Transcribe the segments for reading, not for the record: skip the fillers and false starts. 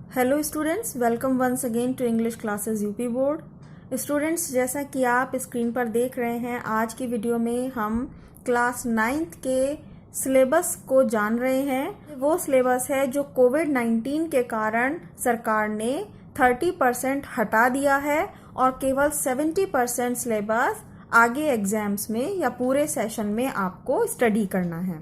Hello students, welcome once again to English classes UP board. Students, जैसा कि आप screen पर देख रहे हैं, आज की वीडियो में हम क्लास 9th के सिलेबस को जान रहे हैं। वो सिलेबस है जो कोविड-19 के कारण सरकार ने 30% हटा दिया है और केवल 70% सिलेबस आगे एग्जाम्स में या पूरे सेशन में आपको स्टडी करना है।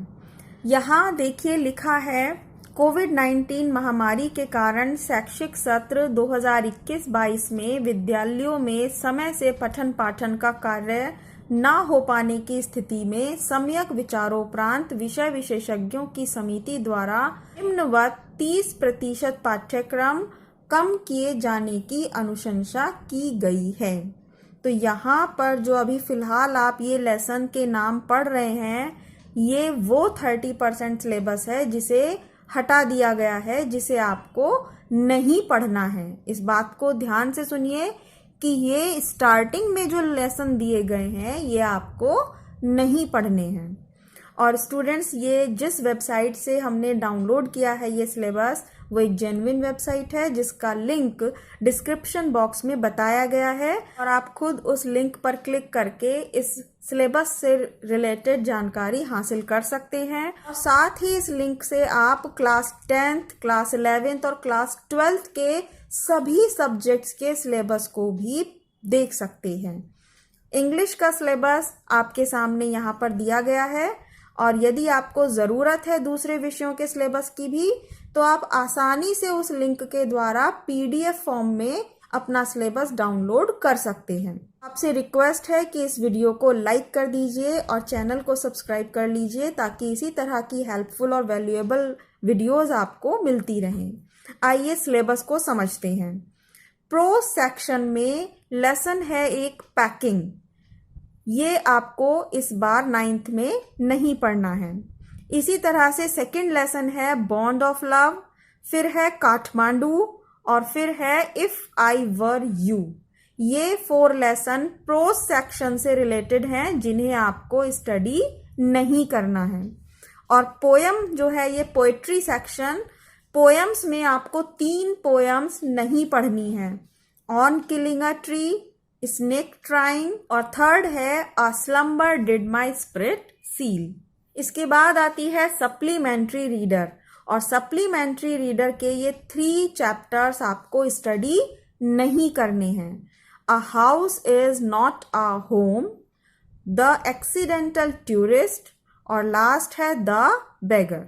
यहाँ देखिए लिखा है, कोविड-19 महामारी के कारण शैक्षिक सत्र 2021-22 में विद्यालयों में समय से पठन पाठन का कार्य न हो पाने की स्थिति में सम्यक विचारोपरांत विषय विशेषज्ञों की समिति द्वारा निम्नवत 30% पाठ्यक्रम कम किए जाने की अनुशंसा की गई है। तो यहाँ पर जो अभी फिलहाल आप ये लेसन के नाम पढ़ रहे हैं, ये वो 30% सिलेबस है जिसे हटा दिया गया है, जिसे आपको नहीं पढ़ना है। इस बात को ध्यान से सुनिए कि ये स्टार्टिंग में जो लेसन दिए गए हैं ये आपको नहीं पढ़ने हैं। और स्टूडेंट्स, ये जिस वेबसाइट से हमने डाउनलोड किया है ये सिलेबस, वो एक जेन्युइन वेबसाइट है जिसका लिंक डिस्क्रिप्शन बॉक्स में बताया गया है और आप खुद उस लिंक पर क्लिक करके इस सिलेबस से रिलेटेड जानकारी हासिल कर सकते हैं। और साथ ही इस लिंक से आप क्लास 10th, क्लास 11th और क्लास 12th के सभी सब्जेक्ट्स के सिलेबस को भी देख सकते हैं। इंग्लिश का सिलेबस आपके सामने यहाँ पर दिया गया है और यदि आपको ज़रूरत है दूसरे विषयों के सिलेबस की भी, तो आप आसानी से उस लिंक के द्वारा पीडीएफ फॉर्म में अपना सिलेबस डाउनलोड कर सकते हैं। आपसे रिक्वेस्ट है कि इस वीडियो को लाइक कर दीजिए और चैनल को सब्सक्राइब कर लीजिए ताकि इसी तरह की हेल्पफुल और वैल्यूएबल वीडियोस आपको मिलती रहें। आइए सिलेबस को समझते हैं। प्रो सेक्शन में लेसन है एक पैकिंग। ये आपको इस बार 9th में नहीं पढ़ना है। इसी तरह से सेकंड लेसन है बॉन्ड ऑफ लव, फिर है काठमांडू और फिर है इफ आई वर यू। ये 4 लेसन प्रोज सेक्शन से रिलेटेड हैं जिन्हें आपको स्टडी नहीं करना है। और पोयम जो है ये पोएट्री सेक्शन, पोयम्स में आपको 3 पोयम्स नहीं पढ़नी है, on killing a tree, snake trying और थर्ड है a slumber did my spirit seal. इसके बाद आती है सप्लीमेंट्री रीडर और सप्लीमेंट्री रीडर के ये 3 चैप्टर्स आपको स्टडी नहीं करने हैं। A house is not a home, the accidental tourist और लास्ट है द बेगर।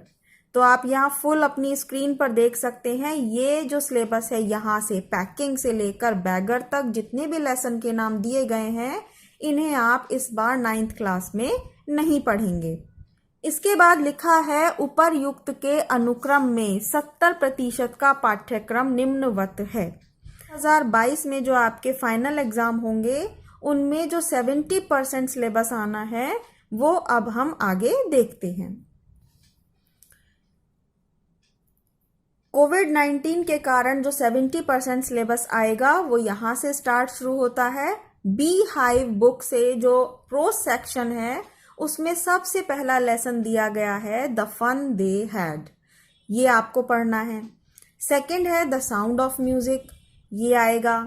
तो आप यहाँ फुल अपनी स्क्रीन पर देख सकते हैं, ये जो सिलेबस है यहाँ से पैकिंग से लेकर बैगर तक जितने भी लेसन के नाम दिए गए हैं, इन्हें आप इस बार 9th क्लास में नहीं पढ़ेंगे। इसके बाद लिखा है उपरयुक्त के अनुक्रम में 70% का पाठ्यक्रम निम्नवत है। 2022 में जो आपके फाइनल एग्जाम होंगे उनमें जो 70% सिलेबस आना है वो अब हम आगे देखते हैं। कोविड-19 के कारण जो 70% सिलेबस आएगा वो यहाँ से स्टार्ट शुरू होता है। बी हाइव बुक से जो प्रोज सेक्शन है उसमें सबसे पहला लेसन दिया गया है द फन दे हैड, ये आपको पढ़ना है। सेकंड है द साउंड ऑफ म्यूजिक, ये आएगा।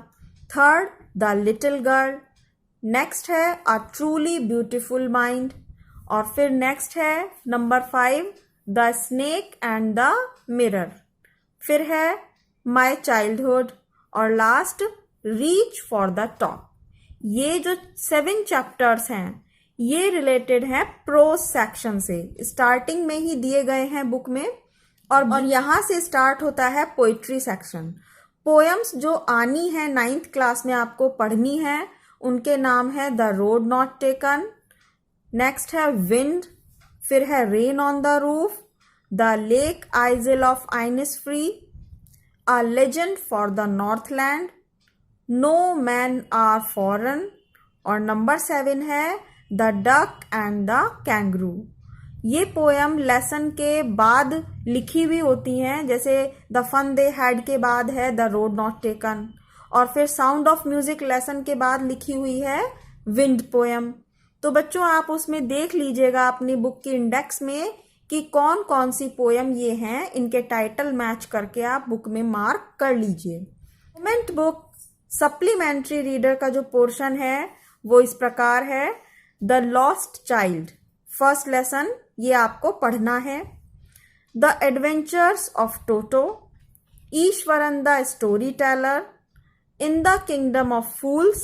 Third the little girl, next है अ ट्रूली ब्यूटीफुल माइंड और फिर नेक्स्ट है number 5 the snake and the mirror, फिर है माई चाइल्डहुड और last reach for the top. ये जो 7 चैप्टर्स हैं ये रिलेटेड हैं प्रोज सेक्शन से, स्टार्टिंग में ही दिए गए हैं बुक में। और यहाँ से स्टार्ट होता है पोइट्री सेक्शन। पोएम्स जो आनी है 9th क्लास में आपको पढ़नी है उनके नाम है the road not taken, next है विंड, फिर है rain on the roof, the lake isle of Innisfree, a legend for the northland, no men are foreign और नंबर 7 है the duck and the kangaroo. ये पोयम लेसन के बाद लिखी हुई होती हैं, जैसे द फन दे हैड के बाद है द रोड नॉट टेकन और फिर साउंड ऑफ म्यूजिक लेसन के बाद लिखी हुई है विंड पोयम। तो बच्चों आप उसमें देख लीजिएगा अपनी बुक की इंडेक्स में कि कौन कौन सी पोयम ये हैं, इनके टाइटल मैच करके आप बुक में मार्क कर लीजिए। मोमेंट बुक सप्लीमेंट्री रीडर का जो पोर्शन है वो इस प्रकार है। The lost child, first lesson ये आपको पढ़ना है। The adventures of Toto, Eswaran the story teller, in the kingdom of fools,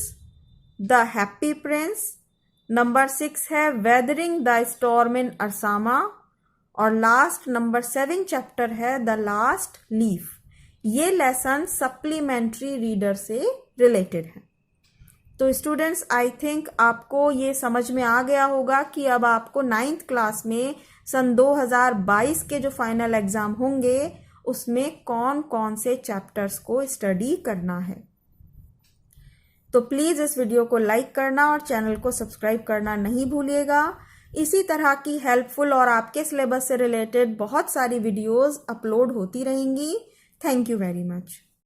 the happy Prince. Number 6 है वेदरिंग द स्टॉर्म इन अरसामा, और लास्ट नंबर 7 चैप्टर है द लास्ट लीफ। ये लेसन सप्लीमेंट्री रीडर से related है। तो स्टूडेंट्स, आई थिंक आपको ये समझ में आ गया होगा कि अब आपको 9th क्लास में सन 2022 के जो फाइनल एग्जाम होंगे उसमें कौन कौन से चैप्टर्स को स्टडी करना है। तो प्लीज़ इस वीडियो को लाइक करना और चैनल को सब्सक्राइब करना नहीं भूलिएगा। इसी तरह की हेल्पफुल और आपके सिलेबस से रिलेटेड बहुत सारी वीडियोस अपलोड होती रहेंगी। Thank you very much.